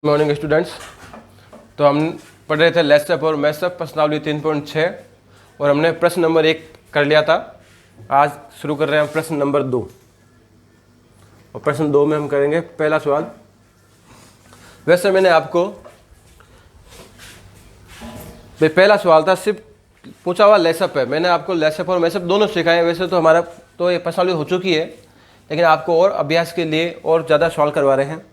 Morning students. तो हम पढ़ रहे थे लेट्सअप और मैथ्सअप प्रश्नावली 3.6 और हमने प्रश्न नंबर 1 कर लिया था। आज शुरू कर रहे हैं प्रश्न नंबर 2 और प्रश्न 2 में हम करेंगे पहला सवाल। वैसे मैंने आपको पहला सवाल था सिर्फ पूछा हुआ लेट्सअप है, मैंने आपको लेट्सअप और मैथ्सअप दोनों सिखाए। वैसे तो हमारा तो ये प्रश्नावली हो चुकी है, लेकिन आपको और अभ्यास के लिए और ज़्यादा सवाल करवा रहे हैं।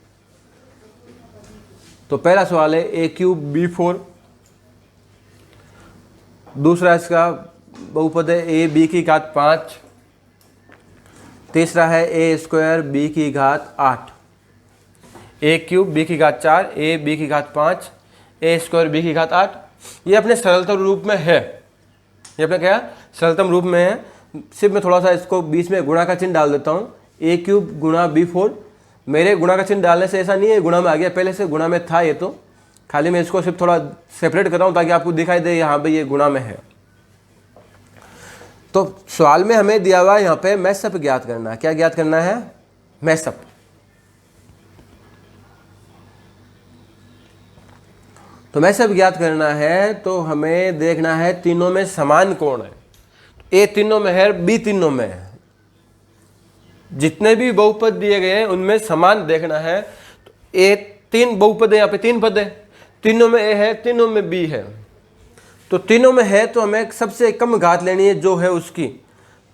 तो पहला सवाल है a³ b4, दूसरा इसका बहुपद है ab⁵5, तीसरा है a² b⁵8, a³ b⁵4 ab⁵5 a² b⁵8। ये अपने सरलतम रूप में है, ये अपने क्या सरलतम रूप में है। सिर्फ मैं थोड़ा सा इसको बीच में गुणा का चिन्ह डाल देता हूँ, a³ गुणा b4। मेरे गुणा का चिन्ह डालने से ऐसा नहीं है गुणा में आ गया, पहले से गुणा में था। ये तो खाली मैं इसको सिर्फ थोड़ा सेपरेट कर रहा हूँ ताकि आपको दिखाई दे यहाँ पे ये गुणा में है। तो सवाल में हमें दिया हुआ है यहाँ पे मैथ्सअप ज्ञात करना है। क्या ज्ञात करना है? मैथ्सअप। तो मैथ्सअप ज्ञात करना है तो हमें देखना है तीनों में समान कौन है। ए तीनों में है, बी तीनों में है। जितने भी बहुपद दिए गए हैं उनमें समान देखना है। तो ए 3 बहुपद है, यहाँ पे 3 पद है, तीनों में ए है, तीनों में बी है। तो तीनों में है तो हमें सबसे कम घात लेनी है जो है उसकी।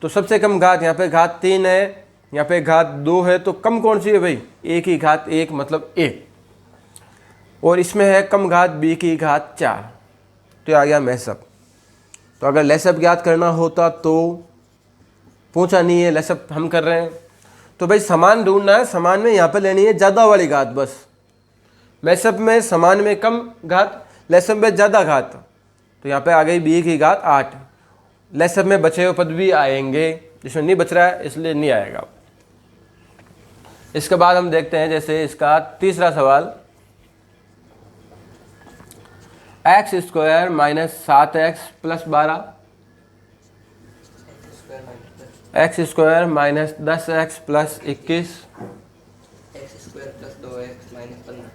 तो सबसे कम घात यहाँ पे घात 3 है, यहाँ पे घात 2 है, तो कम कौन सी है भाई? ए की घात 1 मतलब ए, और इसमें है कम घात बी की घात 4। तो आ गया मैथ्सअप। तो अगर लेट्सअप ज्ञात करना होता तो पूछा नहीं है, लेट्सअप हम कर रहे हैं। तो भाई समान ढूंढना है, समान में यहाँ पे लेनी है ज़्यादा वाली घात बस। मैथ्सअप में समान में कम घात, लेट्सअप में ज़्यादा घात। तो यहाँ पे आ गई बी की घात 8। लेट्सअप में बचे हुए पद भी आएंगे, जिसमें नहीं बच रहा है इसलिए नहीं आएगा। इसके बाद हम देखते हैं जैसे इसका तीसरा सवाल, x² - 7x + 12 x² - 10x + 21 x² + 2x - 15।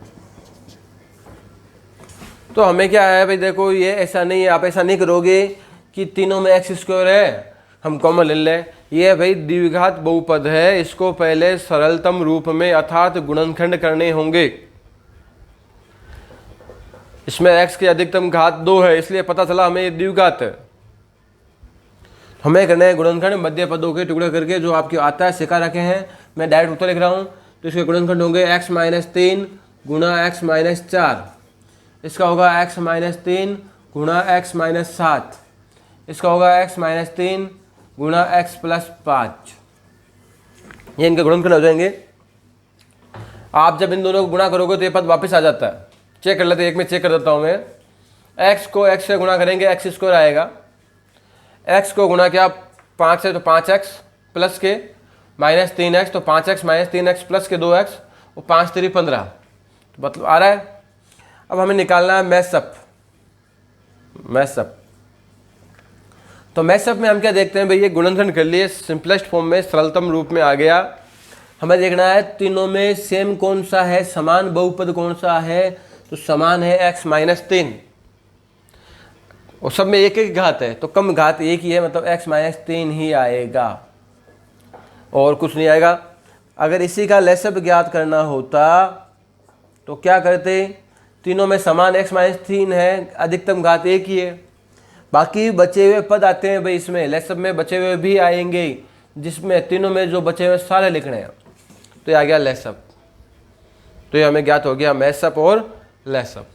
तो हमें क्या है भाई, देखो ये ऐसा नहीं है, आप ऐसा नहीं करोगे कि तीनों में x² है हम कॉमन ले लें। ये भाई द्विघात बहुपद है, इसको पहले सरलतम रूप में अर्थात गुणनखंड करने होंगे। इसमें x की अधिकतम घात 2 है, इसलिए पता चला हमें ये द्विघात है। हमें करना है गुणनखंड मध्य पदों के टुकड़े करके, जो आपके आता है सिखा रखे हैं। मैं डायरेक्ट उत्तर लिख रहा हूँ। तो इसके गुणनखंड होंगे x - 3 गुणा x - 4, इसका होगा x - 3 गुणा x - 7, इसका होगा x - 3 गुणा x + 5। ये इनके गुणनखंड हो जाएंगे। आप जब इन दोनों को गुणा करोगे तो ये पद वापस आ जाता है। चेक कर लेते हैं, एक में चेक कर देता हूँ मैं। x को x से गुणा करेंगे x² आएगा, x को गुणा किया 5 से तो 5x प्लस के माइनस 3x, तो 5x - 3x प्लस के 2x और 5 3 15। तो मतलब आ रहा है। अब हमें निकालना है मैथ्सअप। तो मैथ्सअप में हम क्या देखते हैं भाई, ये गुणनखंड कर लिए सिंपलेस्ट फॉर्म में, सरलतम रूप में आ गया। हमें देखना है तीनों में सेम कौन सा है, समान बहुपद कौन सा है। तो समान है x - 3 और सब में एक एक घात है, तो कम घात एक ही है, मतलब x - 3 ही आएगा और कुछ नहीं आएगा। अगर इसी का लेट्सअप ज्ञात करना होता तो क्या करते? तीनों में समान x - 3 है, अधिकतम घात एक ही है, बाकी बचे हुए पद आते हैं भाई। इसमें लेट्सअप में बचे हुए भी आएंगे, जिसमें तीनों में जो बचे हुए सारे लिखने हैं। तो ये आ गया लेट्सअप। तो ये हमें ज्ञात हो गया मैथ्सअप और लेट्सअप।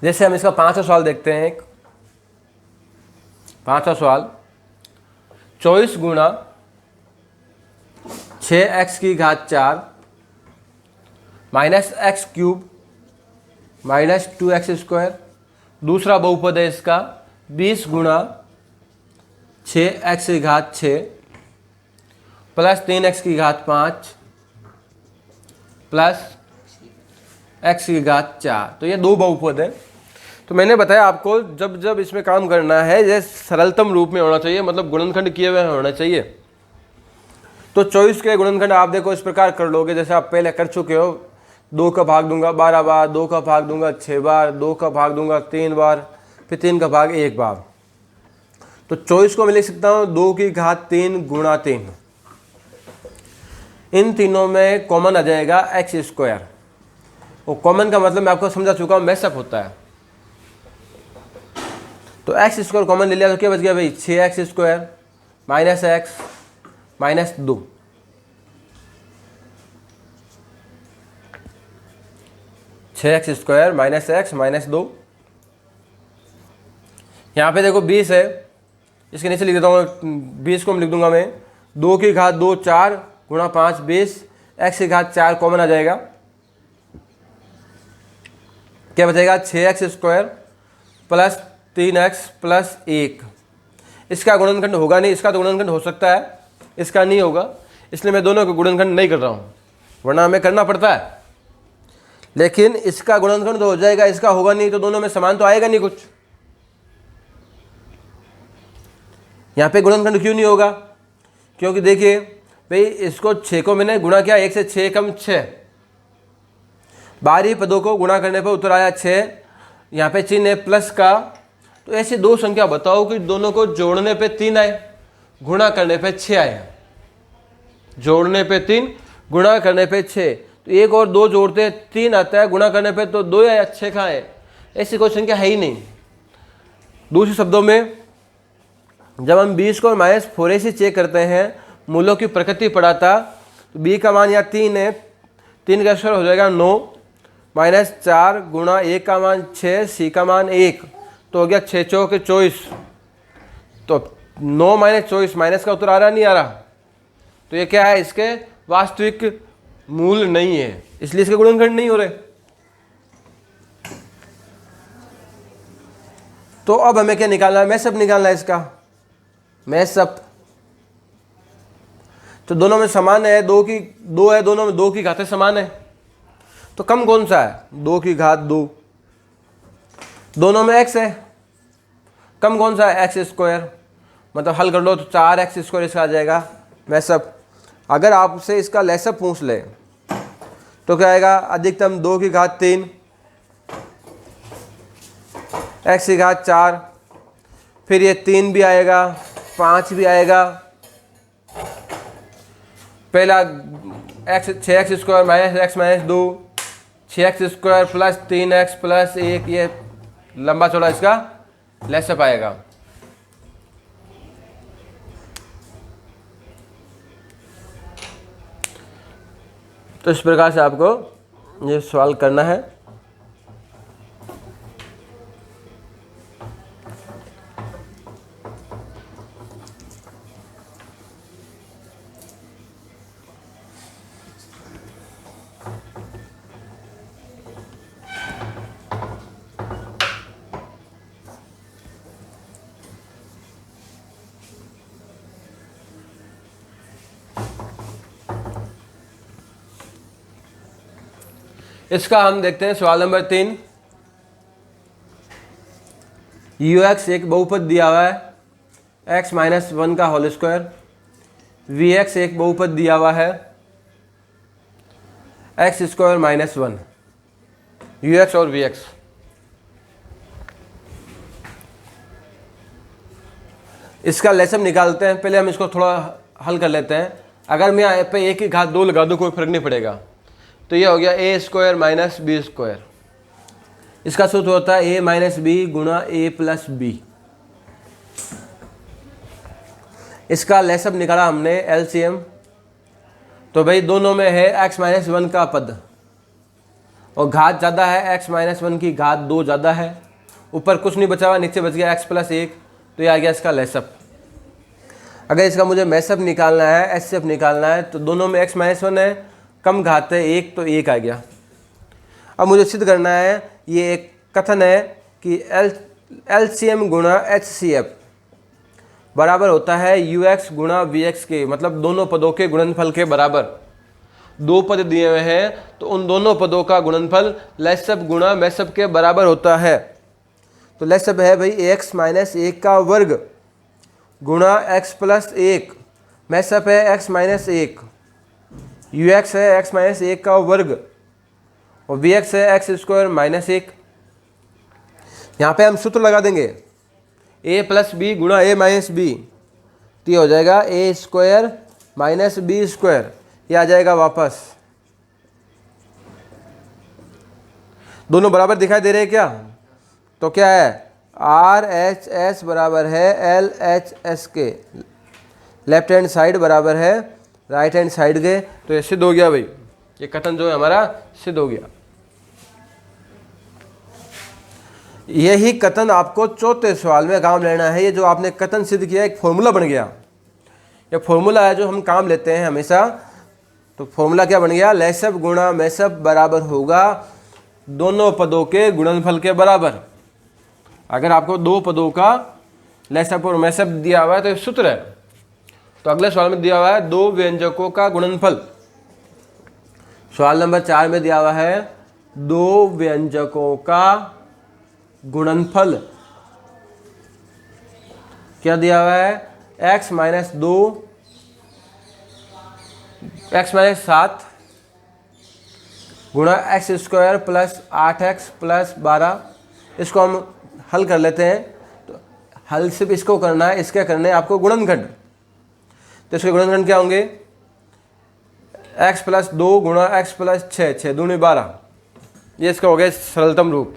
जैसे हम इसका 5वां सवाल देखते हैं। 5वां सवाल, 24 गुणा 6x की घात 4 -x³ - 2x²। दूसरा बहुपद है इसका 20 गुणा 6x की घात 6 प्लस 3x की घात 5 प्लस x की घात 4। तो ये दो बहुपद है। तो मैंने बताया आपको जब जब इसमें काम करना है ये सरलतम रूप में होना चाहिए, मतलब गुणनखंड किए हुए होना चाहिए। तो 24 के गुणनखंड आप देखो इस प्रकार कर लोगे जैसे आप पहले कर चुके हो। 2 का भाग दूंगा 12 बार, 2 का भाग दूंगा 6 बार, 2 का भाग दूंगा 3 बार, फिर 3 का भाग 1 बार। तो 24 को मैं लिख सकता हूँ 2 की घात 3 गुणा 3। इन तीनों में कॉमन आ जाएगा एक्स स्क्वायर। वो कॉमन का मतलब मैं आपको समझा चुका हूँ, मैसअप होता है। तो एक्स स्क्वायर कॉमन ले लिया तो क्या बच गया भाई, 6x square minus x minus 2। छः x square minus x minus 2। यहाँ पे देखो 20 है, इसके नीचे लिख देता हूँ 20 को मैं लिख दूंगा मैं 2 की घात 2 4 गुणा 5 20, एक्स की घात 4 कॉमन आ जाएगा। क्या बचेगा 6x square plus 3x plus 1। इसका गुणनखंड होगा नहीं, इसका तो गुणनखंड हो सकता है, इसका नहीं होगा, इसलिए मैं दोनों का गुणनखंड नहीं कर रहा हूँ, वरना हमें करना पड़ता है। लेकिन इसका गुणनखंड तो हो जाएगा, इसका होगा नहीं, तो दोनों में समान तो आएगा नहीं कुछ। यहाँ पे गुणनखंड क्यों नहीं होगा, क्योंकि देखिए भाई इसको 6 को मैंने गुणा किया, 1 से 6 कम 6, बाहरी पदों को गुणा करने पर उत्तर आया 6। यहाँ पे चिन्ह है प्लस का। तो ऐसी दो संख्या बताओ कि दोनों को जोड़ने पे 3 आए, गुणा करने पे 6 आए। जोड़ने पे 3, गुणा करने पे 6। तो 1 और 2 जोड़ते 3 आता है, गुणा करने पे तो 2 या 6 कहाँ है, ऐसी कोई संख्या है ही नहीं। दूसरे शब्दों में जब हम 20 को -4 से चेक करते हैं, मूलों की प्रकृति पढ़ा था, तो b का मान यहाँ 3 है, 3 का अक्षर हो जाएगा 9 -4 गुणा 1 का मान 6, c का मान 1, तो हो गया 6 चौके 24। तो 9 - 24 माइनस का उत्तर आ रहा नहीं आ रहा, तो ये क्या है, इसके वास्तविक मूल नहीं है, इसलिए इसके गुणनखंड नहीं हो रहे। तो अब हमें क्या निकालना है, मैसअप निकालना है इसका, मैसअप। तो दोनों में समान है, 2 है, दोनों में 2 की घातें समान है, तो कम कौन सा है, 2 की घात 2। दोनों में x है, कम कौन सा है, एक्स स्क्वायर। मतलब हल कर लो तो 4x स्क्वायर इसका आ जाएगा मैसअप। अगर आपसे इसका लेसअप पूछ ले तो क्या आएगा, अधिकतम 2 की घात 3 x की घात 4, फिर ये 3 भी आएगा, 5 भी आएगा। पहला x 6x square minus x minus 2, 6x square plus 3x plus 1, ये लंबा चौड़ा इसका लेसअप आएगा। तो इस प्रकार से आपको ये सवाल करना है। इसका हम देखते हैं सवाल नंबर 3। ux एक बहुपद दिया हुआ है, x - 1 का होल स्क्वायर। vx एक बहुपद दिया हुआ है, x स्क्वायर - 1। ux और vx, इसका लेसअप निकालते हैं। पहले हम इसको थोड़ा हल कर लेते हैं। अगर मैं यहाँ पे 1 की घात 2 लगा दूँ कोई फर्क नहीं पड़ेगा, तो ये हो गया a square minus B square. इसका सूत्र होता है a - b गुणा a प्लस b। इसका लेसअप निकाला हमने LCM, तो भाई दोनों में है x - 1 का पद, और घात ज़्यादा है, x - 1 की घात 2 ज़्यादा है। ऊपर कुछ नहीं बचा हुआ, नीचे बच गया x प्लस 1, तो ये आ गया इसका लेसअप। अगर इसका मुझे मैसअप निकालना है, एचसीएफ निकालना है, तो दोनों में x - 1 है, कम घात है 1, तो 1 आ गया। अब मुझे सिद्ध करना है, ये एक कथन है कि LCM गुणा HCF बराबर होता है UX गुणा VX के, मतलब दोनों पदों के गुणनफल के बराबर। दो पद दिए हुए हैं तो उन दोनों पदों का गुणनफल लेसअप गुणा मैसअप के बराबर होता है। तो लेसअप है भाई x माइनस 1 का वर्ग गुणा x प्लस 1, मैसअप है x माइनस 1, UX है x माइनस 1 का वर्ग और VX है x स्क्वायर माइनस 1। यहाँ पे हम सूत्र लगा देंगे a प्लस बी गुणा a माइनस बी, तो ये हो जाएगा a square minus B square, ये आ जाएगा वापस। दोनों बराबर दिखाई दे रहे हैं क्या? तो क्या है RHS बराबर है LHS के, लेफ्ट हैंड साइड बराबर है राइट हैंड साइड के। तो ये सिद्ध हो गया भाई, ये कथन जो है हमारा सिद्ध हो गया। यही कथन आपको चौथे सवाल में काम लेना है। ये जो आपने कथन सिद्ध किया एक फॉर्मूला बन गया, ये फॉर्मूला है जो हम काम लेते हैं हमेशा। तो फॉर्मूला क्या बन गया? लेसअप गुणा मैसअप बराबर होगा दोनों पदों के गुणनफल के बराबर। अगर आपको दो पदों का लेसअप और मैसअप दिया हुआ है तो ये सूत्र है। तो अगले सवाल में दिया हुआ है दो व्यंजकों का गुणनफल। सवाल नंबर 4 में दिया हुआ है दो व्यंजकों का गुणनफल। क्या दिया हुआ है? x माइनस 2, x माइनस 7 गुणा x square plus 8x plus 12। इसको हम हल कर लेते हैं। तो हल सिर्फ इसको करना है, इसके करने आपको गुणनखंड। तो इसके गुणनखंड क्या होंगे? x प्लस 2 गुणा x प्लस 6, 6 दूनी 12, ये इसका हो गया सरलतम रूप।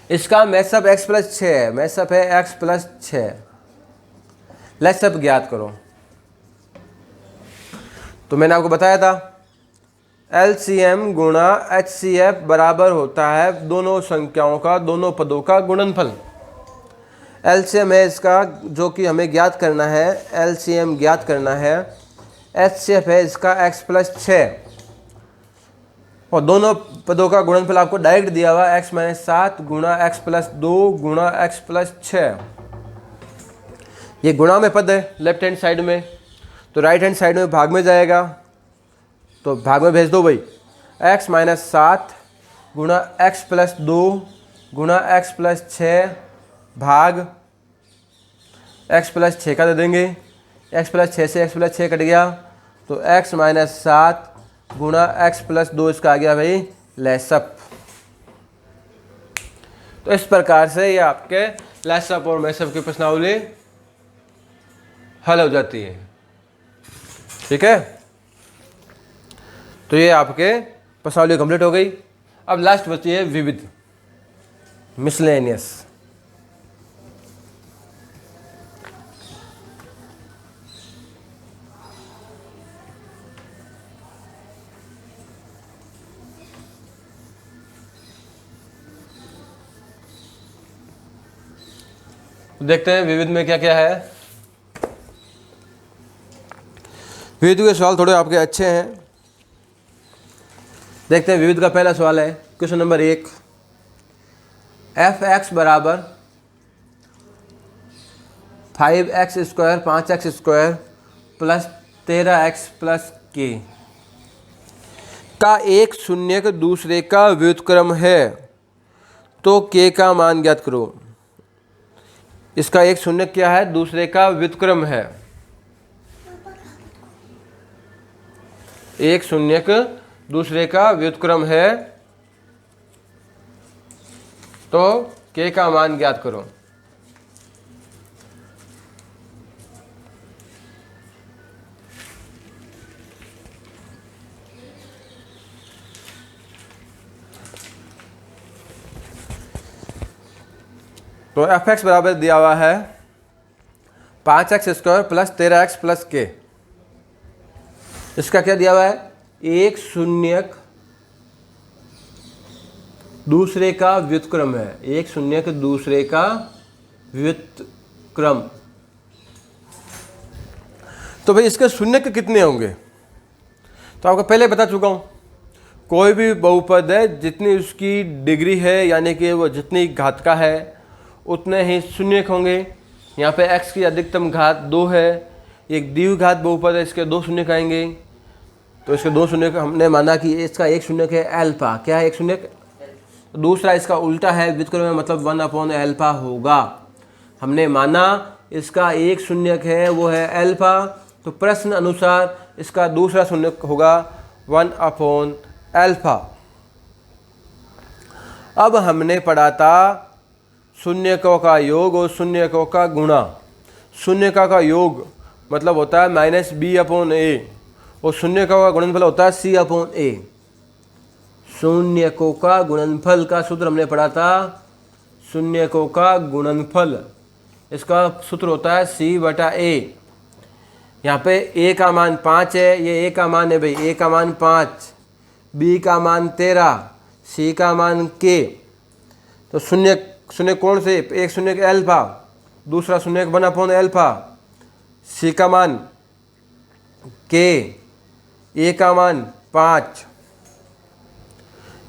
इसका मैसअप x प्लस 6 है, मैसअप है x प्लस 6। लेसअप ज्ञात करो। तो मैंने आपको बताया था LCM गुणा HCF बराबर होता है दोनों संख्याओं का, दोनों पदों का गुणनफल। LCM है इसका जो कि हमें ज्ञात करना है, LCM ज्ञात करना है। HCF है इसका x प्लस 6 और दोनों पदों का गुणनफल आपको डायरेक्ट दिया हुआ x माइनस 7 गुणा x प्लस 2 गुणा x प्लस 6। ये गुणा में पद है लेफ्ट हैंड साइड में, तो राइट हैंड साइड में भाग में जाएगा, तो भाग में भेज दो भाई। x माइनस 7 गुणा x प्लस 2 गुणा x प्लस 6 भाग x प्लस 6 का दे देंगे। x प्लस 6 से x प्लस 6 कट गया, तो x माइनस 7 गुणा x प्लस 2 इसका आ गया भाई लेसअप। तो इस प्रकार से ये आपके लेसअप और मैसअप की प्रश्नावली हल हो जाती है। ठीक है, तो ये आपके प्रश्नावली कंप्लीट हो गई। अब लास्ट बची है विविध, मिसलेनियस। देखते हैं विविध में क्या क्या है। विविध के सवाल थोड़े आपके अच्छे हैं। देखते हैं विविध का पहला सवाल है क्वेश्चन नंबर 1। f(x) बराबर 5x square 5x square plus 13x plus k का एक शून्यक दूसरे का व्युत्क्रम है, तो k का मान ज्ञात करो। इसका एक शून्यक क्या है? दूसरे का व्युत्क्रम है। एक शून्यक दूसरे का व्युत्क्रम है, तो k का मान ज्ञात करो। तो f(x) बराबर दिया हुआ है 5x square plus 13x plus k। इसका क्या दिया हुआ है? एक शून्यक दूसरे का व्युत्क्रम है। एक शून्यक दूसरे का व्युत्क्रम। तो भाई इसके शून्यक कितने होंगे? तो आपको पहले बता चुका हूं, कोई भी बहुपद है जितनी उसकी डिग्री है, यानी कि वो जितनी घात का है उतने ही शून्य होंगे। यहाँ पे x की अधिकतम घात 2 है, एक द्विघात बहुपद है, इसके 2 शून्य आएंगे। तो इसके 2 शून्य हमने माना कि इसका एक शून्य है अल्फा। क्या है एक शून्य? दूसरा इसका उल्टा है व्युत्क्रम में, मतलब 1/अल्फा होगा। हमने माना इसका एक शून्य है वो है अल्फा, तो प्रश्न अनुसार इसका दूसरा शून्य होगा 1/अल्फा। अब हमने पढ़ा था शून्यकों का योग और शून्यकों का गुणा। शून्यकों का योग मतलब होता है -b/a और शून्यकों का गुणनफल होता है c/a। शून्यकों का गुणनफल का सूत्र हमने पढ़ा था, शून्यकों का गुणनफल, इसका सूत्र होता है c/a। यहाँ पे a का मान 5 है, ये a का मान है भाई, a का मान 5, b का मान 13, c का मान k। तो शून्य शून्य कौन से? एक शून्य अल्फा, दूसरा शून्य 1/अल्फा, c का मान k, a का मान 5।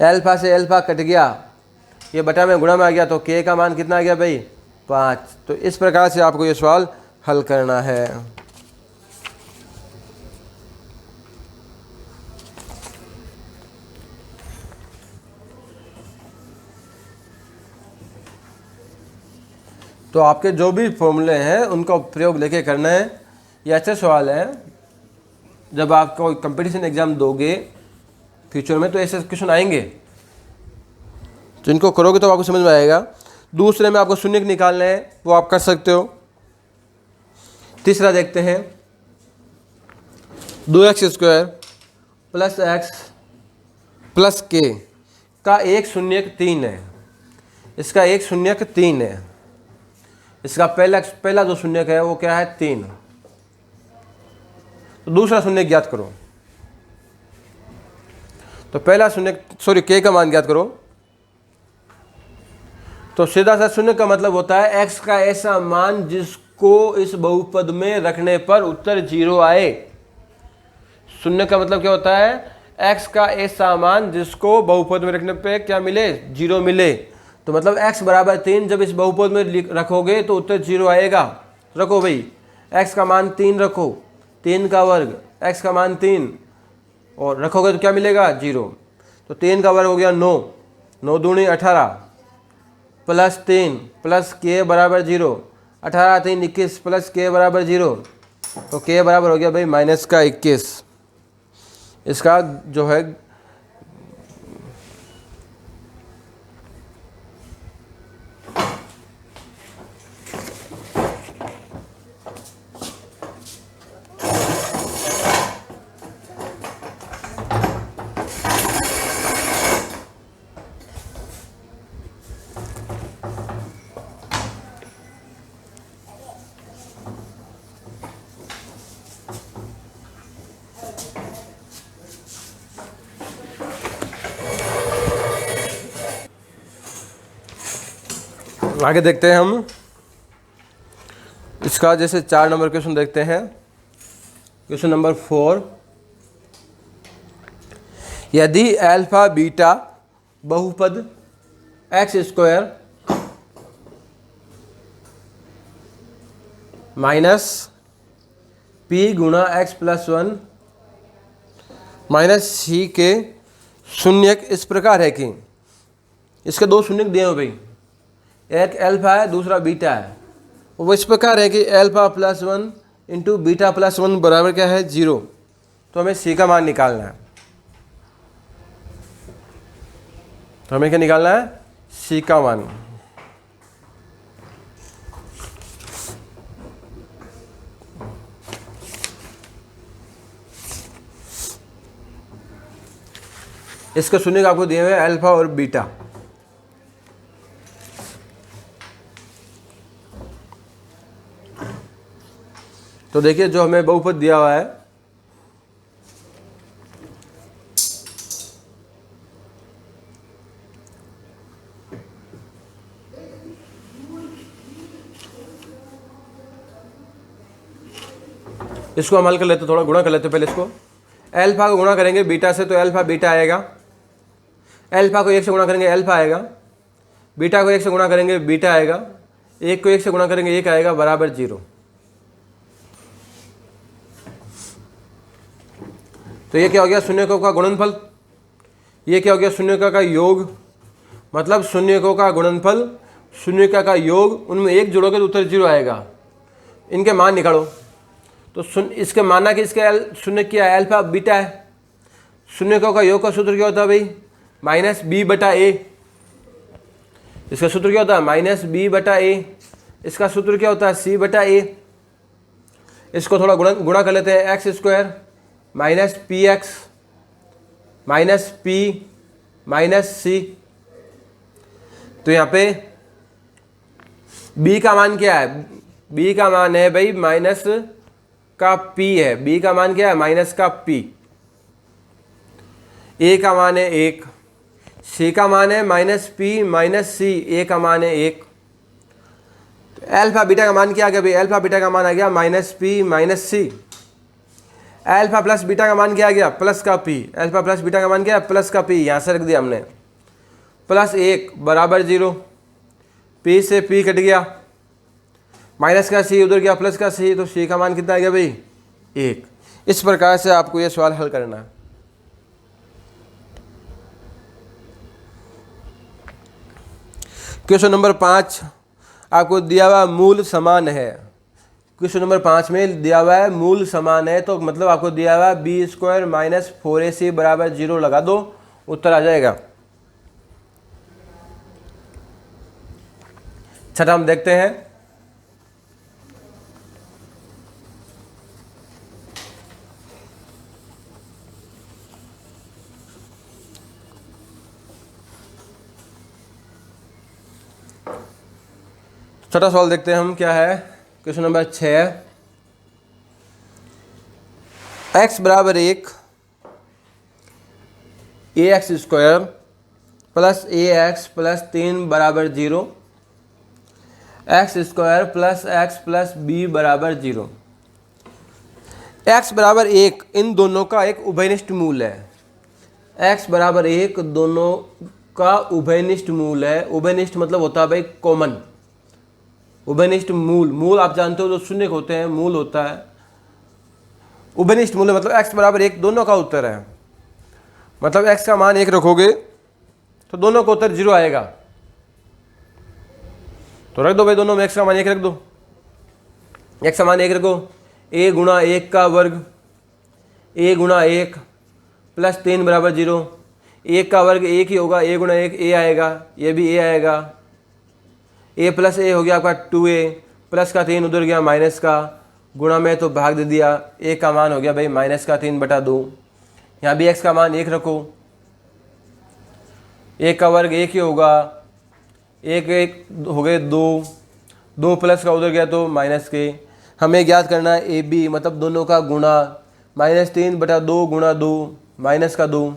अल्फा से अल्फा कट गया, ये बटा में गुणा में आ गया, तो k का मान कितना आ गया भाई? 5। तो इस प्रकार से आपको ये सवाल हल करना है। तो आपके जो भी फॉर्मूले हैं उनका प्रयोग लेके करना है। ये अच्छे सवाल है, जब आप कोई कंपटीशन एग्जाम दोगे फ्यूचर में तो ऐसे क्वेश्चन आएंगे, तो इनको करोगे तो आपको समझ में आएगा। दूसरे में आपको शून्य निकालना है, वो आप कर सकते हो। तीसरा देखते हैं, 2x² + x + k का एक शून्यक 3 है। इसका एक शून्यक 3 है। इसका पहला जो शून्यक है वो क्या है? 3। तो दूसरा शून्यक ज्ञात करो। तो पहला शून्यक k का मान ज्ञात करो। तो सीधा सा शून्य का मतलब होता है x का ऐसा मान जिसको इस बहुपद में रखने पर उत्तर 0 आए। शून्य का मतलब क्या होता है? x का ऐसा मान जिसको बहुपद में रखने पे क्या मिले? 0 मिले। तो मतलब x = 3 जब इस बहुपद में रखोगे तो उत्तर 0 आएगा। रखो भाई, x का मान 3 रखो, 3 का वर्ग, x का मान 3 और रखोगे तो क्या मिलेगा? 0। तो 3 का वर्ग हो गया 9, 9 दूनी 18 + 3 + k = 0, 18 3 21 + k = 0। तो k बराबर हो गया भाई -21। इसका जो है आगे देखते हैं हम। इसका जैसे 4 नंबर क्वेश्चन देखते हैं। क्वेश्चन नंबर 4, यदि अल्फा बीटा बहुपद x² - p × x + 1 - c के शून्यक इस प्रकार है कि, इसके 2 शून्यक दिए हो भाई, एक अल्फा है दूसरा बीटा है। वो इस प्रकार है कि अल्फा + 1 × बीटा + 1 बराबर क्या है? 0। तो हमें c का मान निकालना है। तो हमें क्या निकालना है? c का मान। इसके शून्यक आपको दिए हुए अल्फा और बीटा। तो देखिए जो हमें बहुपद दिया हुआ है, इसको हम हल कर लेते, थोड़ा गुणा कर लेते पहले इसको। अल्फा को गुणा करेंगे बीटा से तो अल्फा बीटा आएगा, अल्फा को 1 से गुणा करेंगे अल्फा आएगा, बीटा को 1 से गुणा करेंगे बीटा आएगा, 1 को 1 से गुणा करेंगे 1 आएगा बराबर 0। तो ये क्या हो गया, शून्यकों का गुणनफल। ये क्या हो गया, शून्यकों का योग, मतलब शून्यकों का गुणनफल, शून्यकों का योग, उनमें 1 जोड़ोगे तो उत्तर 0 आएगा। इनके मान निकालो। तो इसके माना कि इसके शून्य क्या है, अल्फा बीटा है। शून्यकों का योग का सूत्र क्या होता है भाई, माइनस बी बटा ए। इसका सूत्र क्या होता है, माइनस बी बटा ए। इसका सूत्र क्या होता है, सी बटा ए। इसको थोड़ा गुणा कर लेते हैं, X square minus P X minus P minus C. तो यहाँ पे b का मान क्या है, b का मान है भाई माइनस का p है। b का मान क्या है, माइनस का p। a का मान है 1, c का मान है minus p minus c, a का मान है 1। तो अल्फा बीटा का मान क्या आ गया भाई, अल्फा बीटा का मान आ गया minus p minus c। Alpha plus beta का मान क्या आ गया, प्लस का p। अल्फा प्लस बीटा का मान क्या है, प्लस का p। यहाँ से रख दिया हमने, प्लस 1 बराबर 0, p से p कट गया, माइनस का c उधर गया, प्लस का c, तो c का मान कितना आ गया भाई, 1। इस प्रकार से आपको ये सवाल हल करना है। क्वेश्चन नंबर 5 आपको दिया हुआ मूल समान है। क्वेश्चन नंबर 5 में दिया हुआ है मूल समान है, तो मतलब आपको दिया हुआ बी स्क्वायर माइनस 4ac बराबर 0 लगा दो, उत्तर आ जाएगा। छठा हम देखते हैं, छठा सवाल देखते हैं हम क्या है। क्वेश्चन नंबर 6, x बराबर 1 ax square plus ax plus 3 बराबर 0, X square plus X plus B बराबर 0। x बराबर 1 इन दोनों का एक उभयनिष्ठ मूल है। x बराबर 1 दोनों का उभयनिष्ठ मूल है। उभयनिष्ठ मतलब होता है भाई कॉमन। उभयनिष्ठ मूल, मूल आप जानते हो जो शून्य होते हैं, मूल होता है। उभयनिष्ठ मूल मतलब x बराबर 1 दोनों का उत्तर है। मतलब x का मान 1 रखोगे तो दोनों का उत्तर 0 आएगा। तो रख दो भाई, दोनों में x का मान 1 रख दो। x का मान 1 रखो, a गुणा 1 का वर्ग, a गुणा 1 प्लस 3 बराबर 0। 1 का वर्ग 1 ही होगा, a गुणा 1 a आएगा, ये भी a आएगा। a प्लस a हो गया आपका 2a, प्लस का 3 उधर गया माइनस का, गुणा में तो भाग दे दिया, a का मान हो गया भाई माइनस का 3 बटा 2। यहाँ भी x का मान 1 रखो, 1 का वर्ग 1 ही होगा, 1 1 हो गए 2, 2 प्लस का उधर गया तो माइनस के। हमें ज्ञात करना है ए बी मतलब दोनों का गुणा, माइनस 3 बटा 2 गुणा 2 माइनस का 2,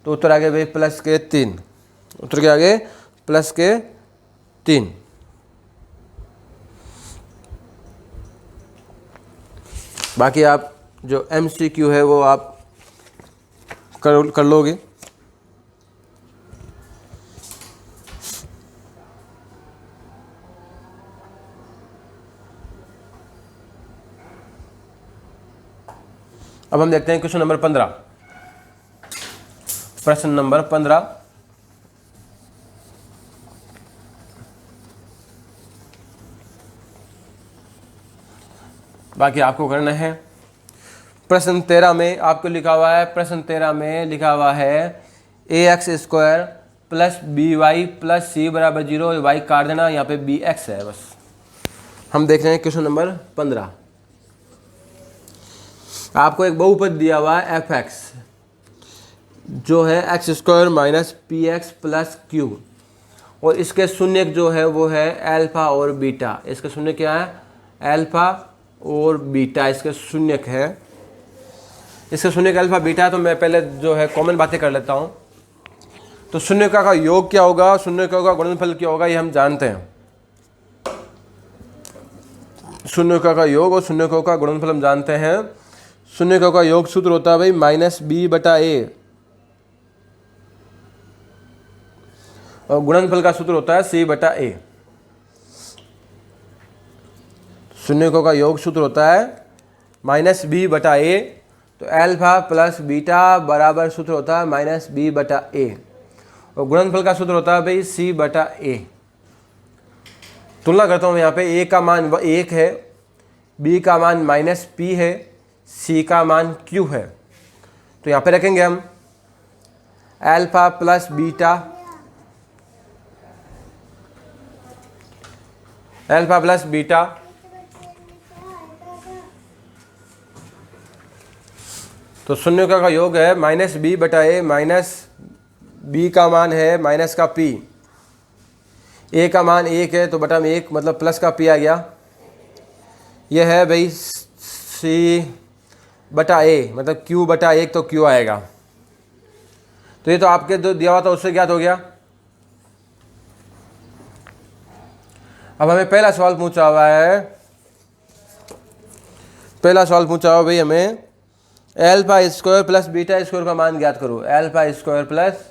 तो उत्तर आ गया भाई प्लस के 3। उत्तर के आगे प्लस के 3। बाकी आप जो MCQ है वो आप कर लोगे। अब हम देखते हैं क्वेश्चन नंबर 15। प्रश्न नंबर 15, बाकी आपको करना है। प्रश्न 13 में आपको लिखा हुआ है, प्रश्न 13 में लिखा हुआ है ax square plus by plus c बराबर 0, y काट देना, यहाँ पे bx है बस। हम देख रहे हैं क्वेश्चन नंबर 15। आपको एक बहुपद दिया हुआ है fx जो है x square minus P x plus Q, और इसके शून्य जो है वो है अल्फा और बीटा। इसके शून्य क्या है, अल्फा और बीटा इसके शून्य है। इसके शून्य का अल्फा बीटा है, तो मैं पहले जो है कॉमन बातें कर लेता हूँ। तो शून्यका का योग क्या होगा, शून्यका का गुणनफल क्या होगा, ये हम जानते हैं। शून्यका का योग और शून्यकों का गुणनफल हम जानते हैं। शून्यकों का योग सूत्र होता है भाई माइनस बी बटा ए। और गुणनफल का सूत्र होता है सी बटा ए। शून्यकों का योग सूत्र होता है माइनस बी बटा ए। तो एल्फा प्लस बीटा बराबर सूत्र होता है माइनस बी बटा ए। और गुणनफल का सूत्र होता है भाई सी बटा ए। तुलना करता हूँ यहाँ पे ए का मान 1 है, बी का मान माइनस पी है, सी का मान क्यू है। तो यहाँ पे रखेंगे हम alpha plus beta, alpha plus beta तो शून्यकों का योग है माइनस बी बटा ए, माइनस बी का मान है माइनस का पी, ए का मान 1 है तो बटा में 1 मतलब प्लस का पी आ गया। यह है भाई सी बटा ए मतलब क्यू बटा 1 तो क्यू आएगा। तो ये तो आपके जो दिया हुआ था उससे ज्ञात हो गया। अब हमें पहला सवाल पूछा हुआ है, पहला सवाल पूछा हुआ भाई हमें alpha square plus beta square का मान ज्ञात करो। Alpha square plus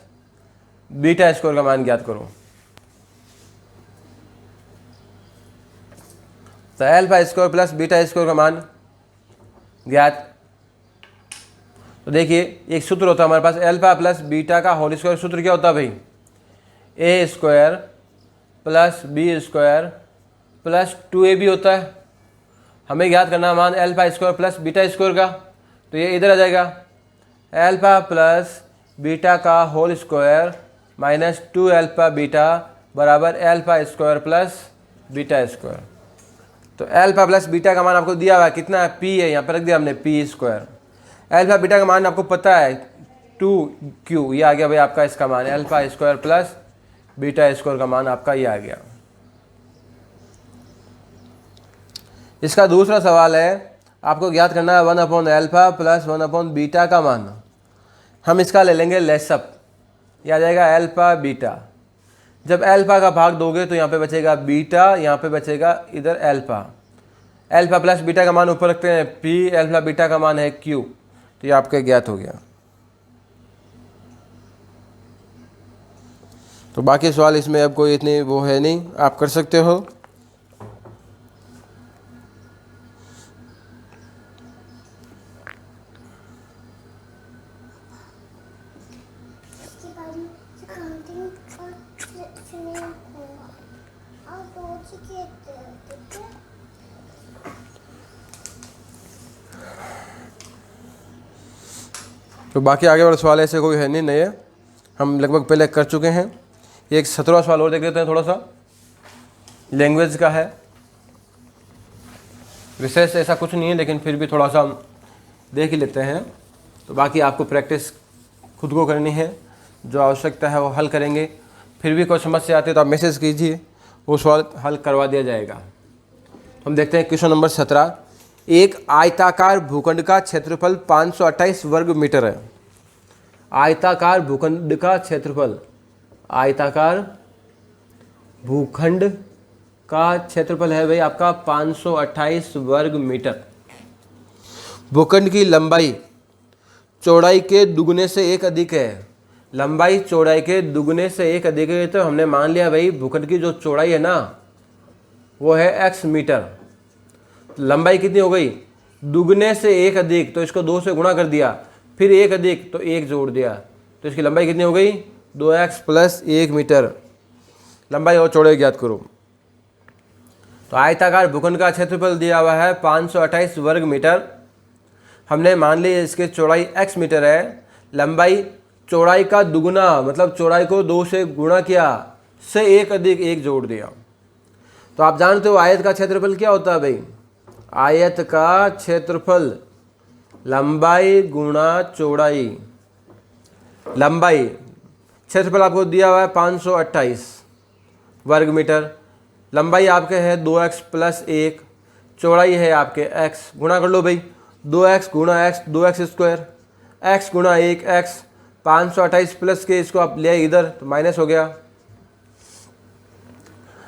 beta square का मान ज्ञात करो। तो alpha square plus beta square का मान ज्ञात। तो देखिए एक सूत्र होता है हमारे पास एल्फा प्लस बीटा का होल स्क्वायर। सूत्र क्या होता है भाई? A square plus B square plus 2ab होता है। हमें ज्ञात करना मान alpha square plus beta square का। तो ये इधर आ जाएगा एल्फा प्लस बीटा का whole square minus 2 alpha beta बराबर alpha square plus beta square. तो एल्फा प्लस बीटा का मान आपको दिया हुआ है कितना है? पी है, यहाँ पर रख दिया हमने पी स्क्वायर। एल्फा बीटा का मान आपको पता है 2q, ये आ गया भाई आपका इसका मान alpha square plus beta square का मान आपका ये आ गया। इसका दूसरा सवाल है आपको ज्ञात करना है 1 upon alpha plus 1 upon beta का मान। हम इसका ले लेंगे लेसअप, ये आ जाएगा एल्फा बीटा। जब एल्फा का भाग दोगे तो यहाँ पे बचेगा बीटा, यहाँ पे बचेगा इधर एल्फा। एल्फा प्लस बीटा का मान ऊपर रखते हैं पी, एल्फा बीटा का मान है क्यू। तो ये आपके ज्ञात हो गया। तो बाकी सवाल इसमें अब कोई इतनी वो है नहीं, आप कर सकते हो। तो बाकी आगे वाला सवाल ऐसे कोई है नहीं नए, हम लगभग पहले कर चुके हैं। एक 17वां सवाल और देख लेते हैं, थोड़ा सा लैंग्वेज का है। विशेष ऐसा कुछ नहीं है लेकिन फिर भी थोड़ा सा हम देख ही लेते हैं। तो बाकी आपको प्रैक्टिस खुद को करनी है, जो आवश्यकता है वो हल करेंगे। फिर भी कोई समस्या आती है तो आप मैसेज कीजिए, वो सवाल हल करवा दिया जाएगा। हम देखते हैं क्वेश्चन नंबर 17। एक आयताकार भूखंड का क्षेत्रफल 528 वर्ग मीटर है। आयताकार भूखंड का क्षेत्रफल, आयताकार भूखंड का क्षेत्रफल है भाई आपका 528 वर्ग मीटर। भूखंड की लंबाई चौड़ाई के दुगने से एक अधिक है। लंबाई चौड़ाई के दुगने से एक अधिक है, तो हमने मान लिया भाई भूखंड की जो चौड़ाई है ना वो है x मीटर। लंबाई कितनी हो गई? दुगने से एक अधिक, तो इसको 2 से गुणा कर दिया, फिर एक अधिक तो 1 जोड़ दिया, तो इसकी लंबाई कितनी हो गई? 2x plus 1 metre. लंबाई और चौड़ाई ज्ञात करो। तो आयताकार भूखंड का क्षेत्रफल दिया हुआ है 528 वर्ग मीटर। हमने मान लिया इसके चौड़ाई x मीटर है, लंबाई चौड़ाई का दुगुना मतलब चौड़ाई को 2 से गुणा किया, से एक अधिक 1 जोड़ दिया। तो आप जानते हो आयत का क्षेत्रफल क्या होता है भाई? आयत का क्षेत्रफल लंबाई गुणा चौड़ाई। लंबाई क्षेत्रफल आपको दिया हुआ है 528 वर्ग मीटर। लंबाई आपके है 2x प्लस 1, चौड़ाई है आपके x। गुणा कर लो भाई, 2x गुणा x 2x स्क्वायर, x गुणा 1x। 528 प्लस के इसको आप ले इधर तो माइनस हो गया।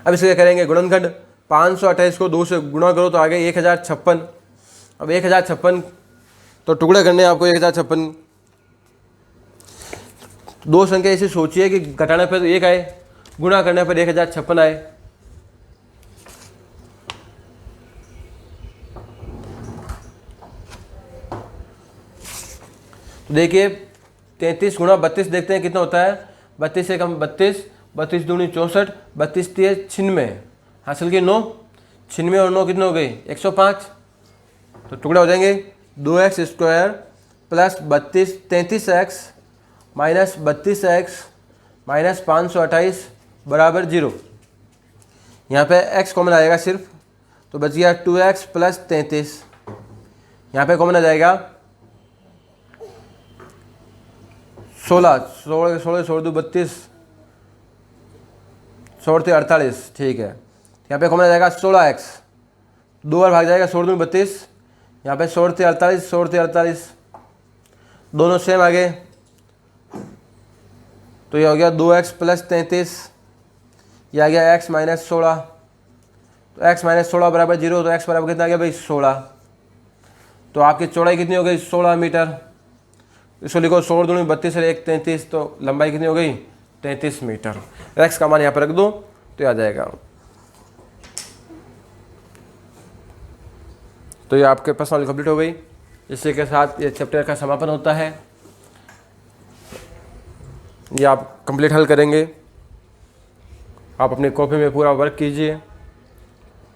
अब इसके करेंगे गुणनखंड। 528 को 2 से गुणा करो तो आ गए 1056। अब 1056 तो टुकड़े करने आपको 1056। दो संख्या ऐसी सोचिए कि घटाने पर 1 आए, गुणा करने पर 1056 आए। तो देखिए 33 गुणा 32 देखते हैं कितना होता है। 32 से कम 32, 32 दूनी 64, 32 3 96, हासिल की 9, 96 और 9 कितने हो गई 105। तो टुकड़ा हो जाएंगे 2x square plus 33x minus 32x minus 528 बराबर 0। यहाँ पे x कॉमन आएगा सिर्फ, तो बच गया 2x प्लस 33। यहाँ पे कॉमन आ जाएगा 16 16 2 32, 16 48, ठीक है। यहाँ पे कॉमन आ जाएगा 16x, 2 बार भाग जाएगा 16 2 32, यहाँ पे 16 48, 16 48, दोनों सेम आ गए। तो ये हो गया 2x प्लस 33, यह आ गया x माइनस 16। तो x माइनस 16 बराबर 0, तो x बराबर कितना आ गया भाई 16। तो आपकी चौड़ाई कितनी हो गई 16 मीटर। इसको लिखो 16 दूनी 32 और 1 33, तो लंबाई कितनी हो गई 33 मीटर। x का मान यहाँ पर रख दो तो ये आ जाएगा। तो ये आपके प्रश्नावली कंप्लीट हो गई। इसी के साथ ये चैप्टर का समापन होता है। ये आप कंप्लीट हल करेंगे। आप अपनी कॉपी में पूरा वर्क कीजिए।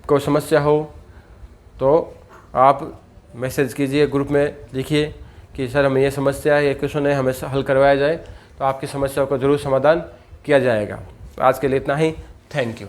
कोई समस्या हो तो आप मैसेज कीजिए, ग्रुप में लिखिए कि सर हमें ये समस्या है, ये क्वेश्चन है, हमें हल करवाया जाए। तो आपकी समस्या का ज़रूर समाधान किया जाएगा। आज के लिए इतना ही। Thank you.